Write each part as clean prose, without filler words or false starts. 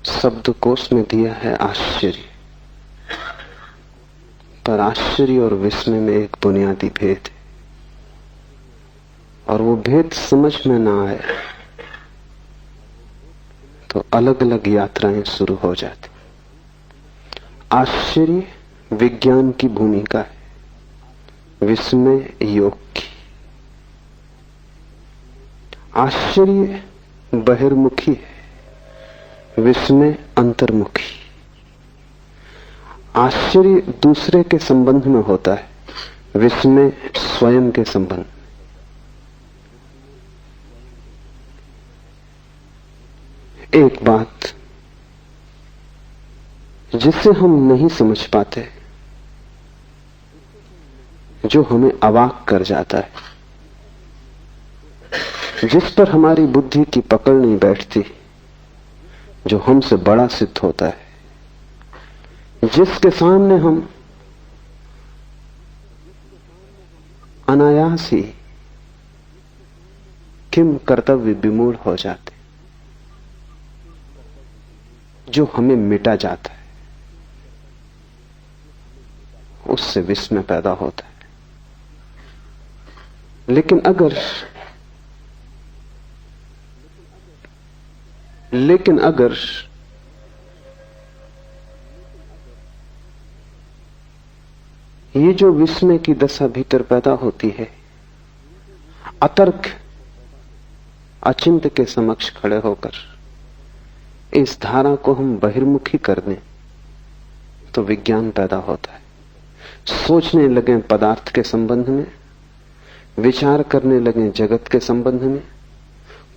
शब्दकोश में दिया है आश्चर्य, पर आश्चर्य और विस्मय में एक बुनियादी भेद है, और वो भेद समझ में ना आए तो अलग अलग यात्राएं शुरू हो जाती। आश्चर्य विज्ञान की भूमिका है, विस्मय योग की। आश्चर्य बहिर्मुखी है, विस्मय अंतर्मुखी। आश्चर्य दूसरे के संबंध में होता है, विस्मय स्वयं के संबंध। एक बात जिसे हम नहीं समझ पाते, जो हमें अवाक कर जाता है, जिस पर हमारी बुद्धि की पकड़ नहीं बैठती, जो हमसे बड़ा सिद्ध होता है, जिसके सामने हम अनायास ही किम कर्तव्य विमूढ़ हो जाते, जो हमें मिटा जाता है, उससे विस्मय पैदा होता है। लेकिन अगर ये जो विस्मय की दशा भीतर पैदा होती है, अतर्क अचिंत्य के समक्ष खड़े होकर इस धारा को हम बहिर्मुखी कर दें, तो विज्ञान पैदा होता है। सोचने लगे पदार्थ के संबंध में, विचार करने लगे जगत के संबंध में,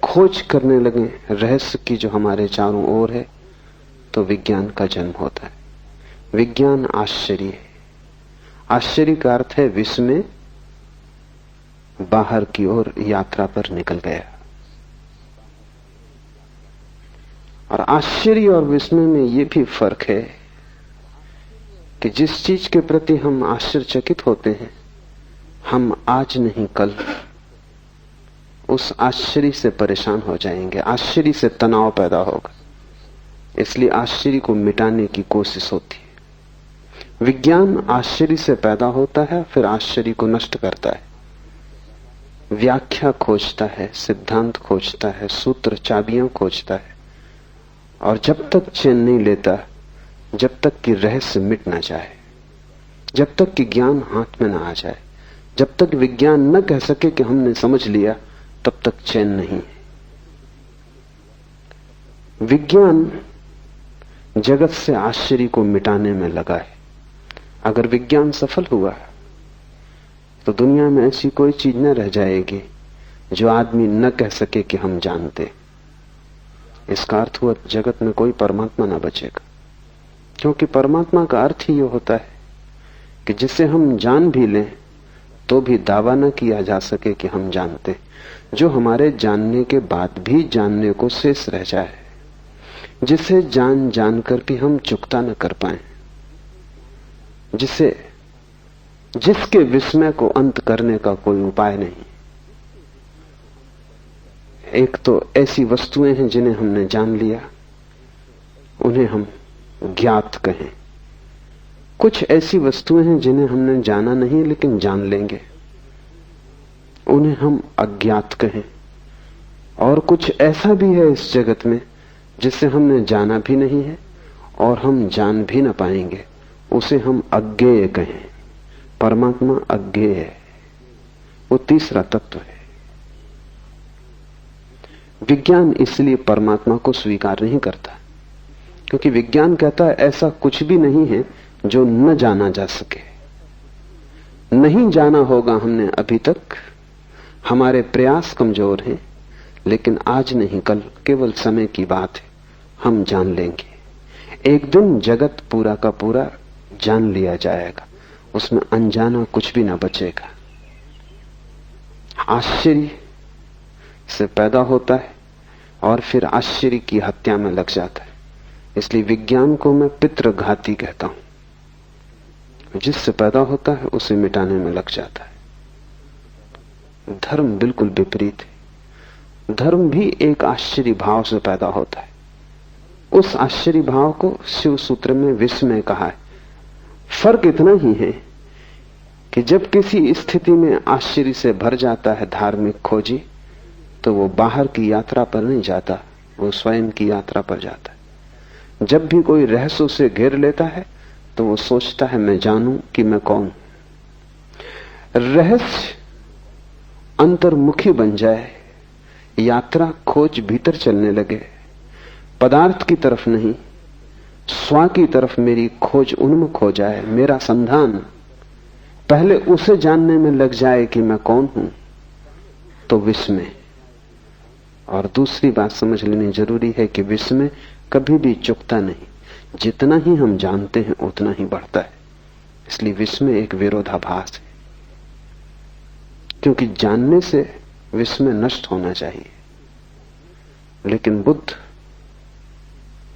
खोज करने लगे रहस्य की जो हमारे चारों ओर है, तो विज्ञान का जन्म होता है। विज्ञान आश्चर्य है। आश्चर्य का अर्थ है विस्मय बाहर की ओर यात्रा पर निकल गया। और आश्चर्य और विस्मय में यह भी फर्क है कि जिस चीज के प्रति हम आश्चर्यचकित होते हैं, हम आज नहीं कल उस आश्चर्य से परेशान हो जाएंगे, आश्चर्य से तनाव पैदा होगा। इसलिए आश्चर्य को मिटाने की कोशिश होती है। विज्ञान आश्चर्य से पैदा होता है, फिर आश्चर्य को नष्ट करता है, व्याख्या खोजता है, सिद्धांत खोजता है, सूत्र चाबियां खोजता है, और जब तक चैन नहीं लेता, जब तक कि रहस्य मिट ना जाए, जब तक कि ज्ञान हाथ में ना आ जाए, जब तक विज्ञान न कह सके कि हमने समझ लिया, तब तक चैन नहीं। विज्ञान जगत से आश्चर्य को मिटाने में लगा है। अगर विज्ञान सफल हुआ तो दुनिया में ऐसी कोई चीज न रह जाएगी जो आदमी न कह सके कि हम जानते। इसका अर्थ हुआ जगत में कोई परमात्मा न बचेगा, क्योंकि परमात्मा का अर्थ ही ये होता है कि जिसे हम जान भी लें तो भी दावा न किया जा सके कि हम जानते, जो हमारे जानने के बाद भी जानने को शेष रह जाए, जिसे जान जानकर भी हम चुकता न कर पाए, जिसके विस्मय को अंत करने का कोई उपाय नहीं। एक तो ऐसी वस्तुएं हैं जिन्हें हमने जान लिया, उन्हें हम ज्ञात कहें। कुछ ऐसी वस्तुएं हैं जिन्हें हमने जाना नहीं लेकिन जान लेंगे, उन्हें हम अज्ञात कहें। और कुछ ऐसा भी है इस जगत में जिसे हमने जाना भी नहीं है और हम जान भी ना पाएंगे, उसे हम अज्ञेय कहें। परमात्मा अज्ञेय है, वो तीसरा तत्व है। विज्ञान इसलिए परमात्मा को स्वीकार नहीं करता, क्योंकि विज्ञान कहता है ऐसा कुछ भी नहीं है जो न जाना जा सके। नहीं जाना होगा हमने अभी तक, हमारे प्रयास कमजोर हैं, लेकिन आज नहीं कल, केवल समय की बात है, हम जान लेंगे। एक दिन जगत पूरा का पूरा जान लिया जाएगा, उसमें अनजाना कुछ भी ना बचेगा। आश्चर्य से पैदा होता है और फिर आश्चर्य की हत्या में लग जाता है। इसलिए विज्ञान को मैं पितृघाती कहता हूं। जिससे पैदा होता है उसे मिटाने में लग जाता है। धर्म बिल्कुल विपरीत है। धर्म भी एक आश्चर्य भाव से पैदा होता है। उस आश्चर्य भाव को शिव सूत्र में विस्मय कहा है। फर्क इतना ही है कि जब किसी स्थिति में आश्चर्य से भर जाता है धार्मिक खोजी, तो वो बाहर की यात्रा पर नहीं जाता, वो स्वयं की यात्रा पर जाता है। जब भी कोई रहस्य उसे घेर लेता है तो वो सोचता है मैं जानूं कि मैं कौन। रहस्य अंतर्मुखी बन जाए, यात्रा खोज भीतर चलने लगे, पदार्थ की तरफ नहीं स्व की तरफ मेरी खोज उन्मुख हो जाए, मेरा संधान पहले उसे जानने में लग जाए कि मैं कौन हूं, तो विस्मय। और दूसरी बात समझ लेनी जरूरी है कि विस्मय कभी भी चुकता नहीं, जितना ही हम जानते हैं उतना ही बढ़ता है। इसलिए विस्मय एक विरोधाभास है, क्योंकि जानने से विस्मय नष्ट होना चाहिए। लेकिन बुद्ध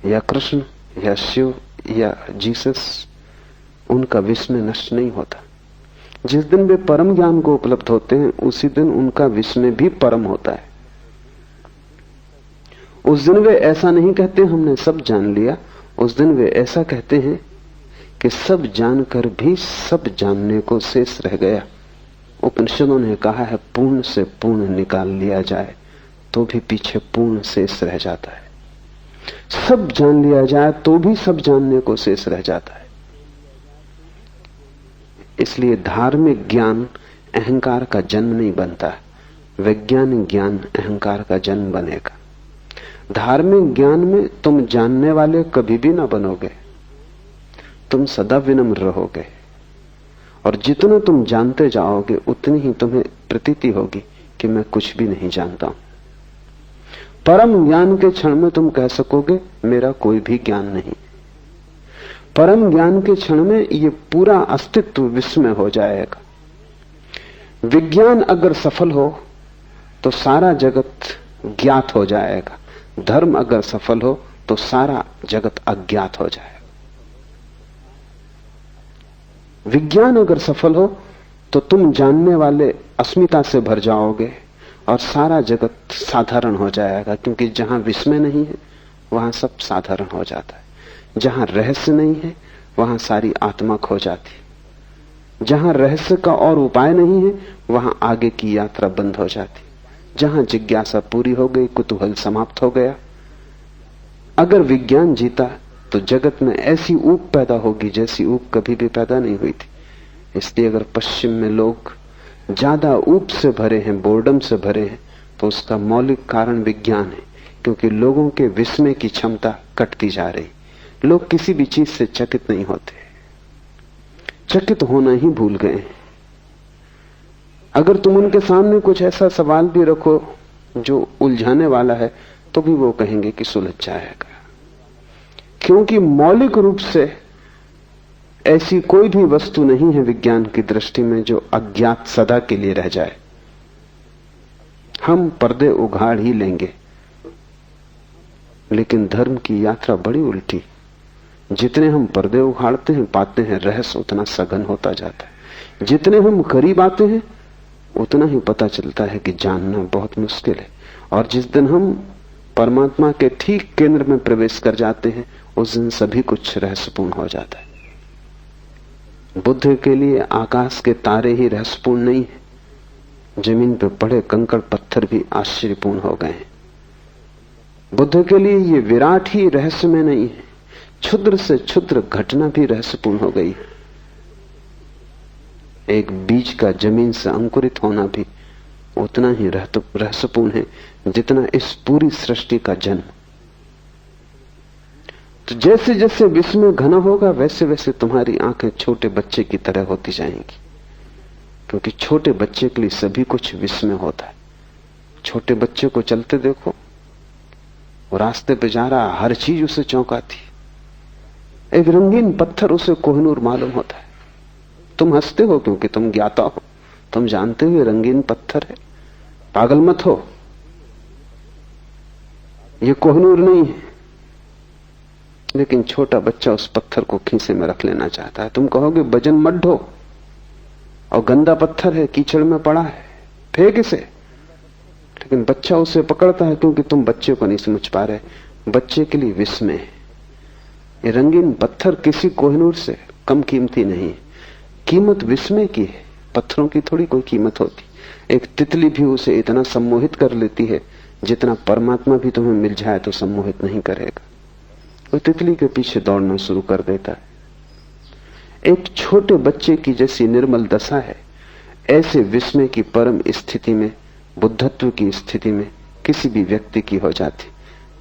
या कृष्ण या शिव या जीसस, उनका विस्मय नष्ट नहीं होता। जिस दिन वे परम ज्ञान को उपलब्ध होते हैं उसी दिन उनका विस्मय भी परम होता है। उस दिन वे ऐसा नहीं कहते हमने सब जान लिया, उस दिन वे ऐसा कहते हैं कि सब जानकर भी सब जानने को शेष रह गया। उपनिषदों ने कहा है पूर्ण से पूर्ण निकाल लिया जाए तो भी पीछे पूर्ण शेष रह जाता है। सब जान लिया जाए तो भी सब जानने को शेष रह जाता है। इसलिए धार्मिक ज्ञान अहंकार का जन्म नहीं बनता, वैज्ञानिक ज्ञान अहंकार का जन्म बनेगा। धार्मिक ज्ञान में तुम जानने वाले कभी भी ना बनोगे, तुम सदा विनम्र रहोगे, और जितना तुम जानते जाओगे उतनी ही तुम्हें प्रतीति होगी कि मैं कुछ भी नहीं जानता हूं। परम ज्ञान के क्षण में तुम कह सकोगे मेरा कोई भी ज्ञान नहीं। परम ज्ञान के क्षण में ये पूरा अस्तित्व विस्मय हो जाएगा। विज्ञान अगर सफल हो तो सारा जगत ज्ञात हो जाएगा, धर्म अगर सफल हो तो सारा जगत अज्ञात हो जाएगा। विज्ञान अगर सफल हो तो तुम जानने वाले अस्मिता से भर जाओगे और सारा जगत साधारण हो जाएगा, क्योंकि जहां विस्मय नहीं है वहां सब साधारण हो जाता है। जहां रहस्य नहीं है वहां सारी आत्मा खो जाती। जहां रहस्य का और उपाय नहीं है वहां आगे की यात्रा बंद हो जाती। जहां जिज्ञासा पूरी हो गई, कुतूहल समाप्त हो गया। अगर विज्ञान जीता तो जगत में ऐसी ऊब पैदा होगी जैसी ऊब कभी भी पैदा नहीं हुई थी। इसलिए अगर पश्चिम में लोग ज्यादा ऊब से भरे हैं, बोर्डम से भरे हैं, तो उसका मौलिक कारण विज्ञान है, क्योंकि लोगों के विस्मय की क्षमता कटती जा रही। लोग किसी भी चीज से चकित नहीं होते, चकित होना ही भूल गए। अगर तुम उनके सामने कुछ ऐसा सवाल भी रखो जो उलझाने वाला है तो भी वो कहेंगे कि सुलझ जाएगा, क्योंकि मौलिक रूप से ऐसी कोई भी वस्तु नहीं है विज्ञान की दृष्टि में जो अज्ञात सदा के लिए रह जाए। हम पर्दे उघाड़ ही लेंगे, लेकिन धर्म की यात्रा बड़ी उल्टी। जितने हम पर्दे उखाड़ते हैं पाते हैं रहस्य उतना सघन होता जाता है। जितने हम करीब आते हैं उतना ही पता चलता है कि जानना बहुत मुश्किल है। और जिस दिन हम परमात्मा के ठीक केंद्र में प्रवेश कर जाते हैं उस दिन सभी कुछ रहस्यपूर्ण हो जाता है। बुद्ध के लिए आकाश के तारे ही रहस्यपूर्ण नहीं है, जमीन पर पड़े कंकड़ पत्थर भी आश्चर्यपूर्ण हो गए हैं। बुद्ध के लिए ये विराट ही रहस्य में नहीं है, क्षुद्र से क्षुद्र घटना भी रहस्यपूर्ण हो गई। एक बीज का जमीन से अंकुरित होना भी उतना ही रहस्यपूर्ण है जितना इस पूरी सृष्टि का जन्म। तो जैसे जैसे विस्मय घना होगा वैसे वैसे तुम्हारी आंखें छोटे बच्चे की तरह होती जाएंगी, क्योंकि छोटे बच्चे के लिए सभी कुछ विस्मय होता है। छोटे बच्चे को चलते देखो, वो रास्ते पे जा रहा, हर चीज उसे चौंकाती। एक रंगीन पत्थर उसे कोहिनूर मालूम होता है। तुम हंसते हो क्योंकि तुम ज्ञाता हो, तुम जानते हो रंगीन पत्थर है, पागल मत हो, ये कोहिनूर नहीं है। लेकिन छोटा बच्चा उस पत्थर को खीसे में रख लेना चाहता है। तुम कहोगे वजन मत ढो, और गंदा पत्थर है, कीचड़ में पड़ा है, फेंक इसे। लेकिन बच्चा उसे पकड़ता है क्योंकि तुम बच्चे को नहीं समझ पा रहे। बच्चे के लिए विस्मय है। ये रंगीन पत्थर किसी कोहिनूर से कम कीमती नहीं है। कीमत विस्मय की है, पत्थरों की थोड़ी कोई कीमत होती। एक तितली भी उसे इतना सम्मोहित कर लेती है जितना परमात्मा भी तुम्हें मिल जाए तो सम्मोहित नहीं करेगा। वो तितली के पीछे दौड़ना शुरू कर देता है। एक छोटे बच्चे की जैसी निर्मल दशा है, ऐसे विस्मय की परम स्थिति में, बुद्धत्व की स्थिति में किसी भी व्यक्ति की हो जाती।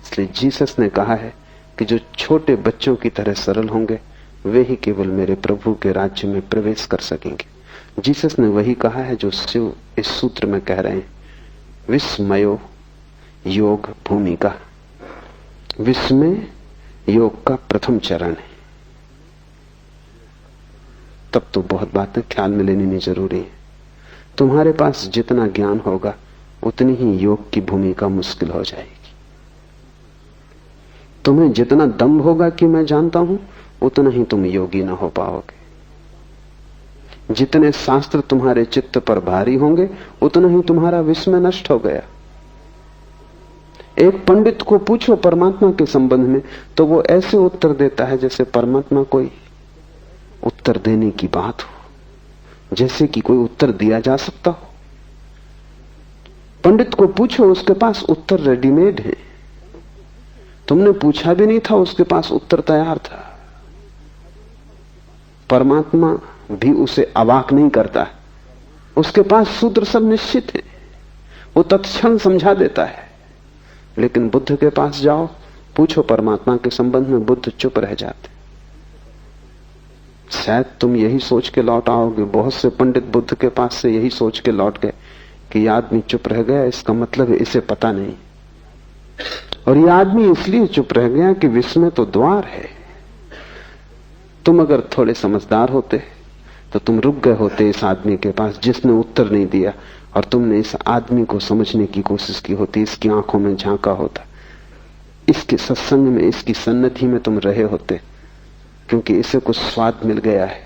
इसलिए जीसस ने कहा है कि जो छोटे बच्चों की तरह सरल होंगे वे ही केवल मेरे प्रभु के राज्य में प्रवेश कर सकेंगे। जीसस ने वही कहा है जो शिव इस सूत्र में कह रहे हैं, विस्मयो योग भूमिका। विस्मय योग का प्रथम चरण है। तब तो बहुत बातें ख्याल में लेनी जरूरी है। तुम्हारे पास जितना ज्ञान होगा उतनी ही योग की भूमिका मुश्किल हो जाएगी। तुम्हें जितना दम होगा कि मैं जानता हूं, उतना ही तुम योगी ना हो पाओगे। जितने शास्त्र तुम्हारे चित्त पर भारी होंगे उतना ही तुम्हारा विस्मय नष्ट हो गया। एक पंडित को पूछो परमात्मा के संबंध में तो वो ऐसे उत्तर देता है जैसे परमात्मा कोई उत्तर देने की बात हो, जैसे कि कोई उत्तर दिया जा सकता हो। पंडित को पूछो, उसके पास उत्तर रेडीमेड है। तुमने पूछा भी नहीं था, उसके पास उत्तर तैयार था। परमात्मा भी उसे अवाक नहीं करता, उसके पास सूत्र सब निश्चित है, वो तत्क्षण समझा देता है। लेकिन बुद्ध के पास जाओ, पूछो परमात्मा के संबंध में, बुद्ध चुप रह जाते। शायद तुम यही सोच के लौट आओगे, बहुत से पंडित बुद्ध के पास से यही सोच के लौट गए कि यह आदमी चुप रह गया, इसका मतलब है इसे पता नहीं। और यह आदमी इसलिए चुप रह गया कि विस्मय तो द्वार है। तुम अगर थोड़े समझदार होते तो तुम रुक गए होते इस आदमी के पास जिसने उत्तर नहीं दिया, और तुमने इस आदमी को समझने की कोशिश की होती, इसकी आंखों में झांका होता, इसके सत्संग में, इसकी सन्निधि में तुम रहे होते, क्योंकि इसे कुछ स्वाद मिल गया है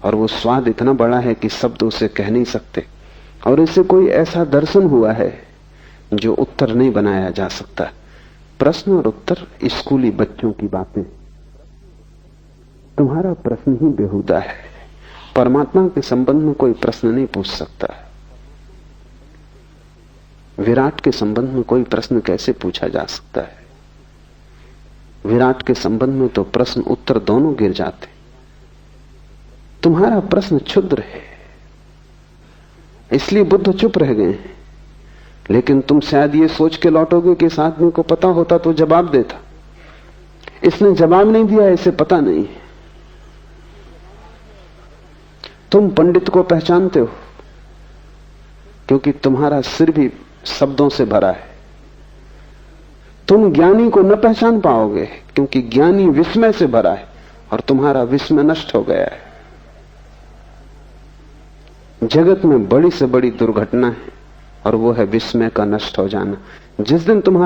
और वो स्वाद इतना बड़ा है कि शब्द उसे कह नहीं सकते, और इसे कोई ऐसा दर्शन हुआ है जो उत्तर नहीं बनाया जा सकता। प्रश्न और उत्तर स्कूली बच्चों की बातें। तुम्हारा प्रश्न ही बेहुदा है। परमात्मा के संबंध में कोई प्रश्न नहीं पूछ सकता। विराट के संबंध में कोई प्रश्न कैसे पूछा जा सकता है? विराट के संबंध में तो प्रश्न उत्तर दोनों गिर जाते। तुम्हारा प्रश्न क्षुद्र है, इसलिए बुद्ध चुप रह गए। लेकिन तुम शायद ये सोच के लौटोगे कि इस आदमी को पता होता तो जवाब देता। इसने जवाब नहीं दिया, इसे पता नहीं। तुम पंडित को पहचानते हो क्योंकि तुम्हारा सिर भी शब्दों से भरा है। तुम ज्ञानी को न पहचान पाओगे क्योंकि ज्ञानी विस्मय से भरा है और तुम्हारा विस्मय नष्ट हो गया है। जगत में बड़ी से बड़ी दुर्घटना है और वो है विस्मय का नष्ट हो जाना। जिस दिन तुम्हारा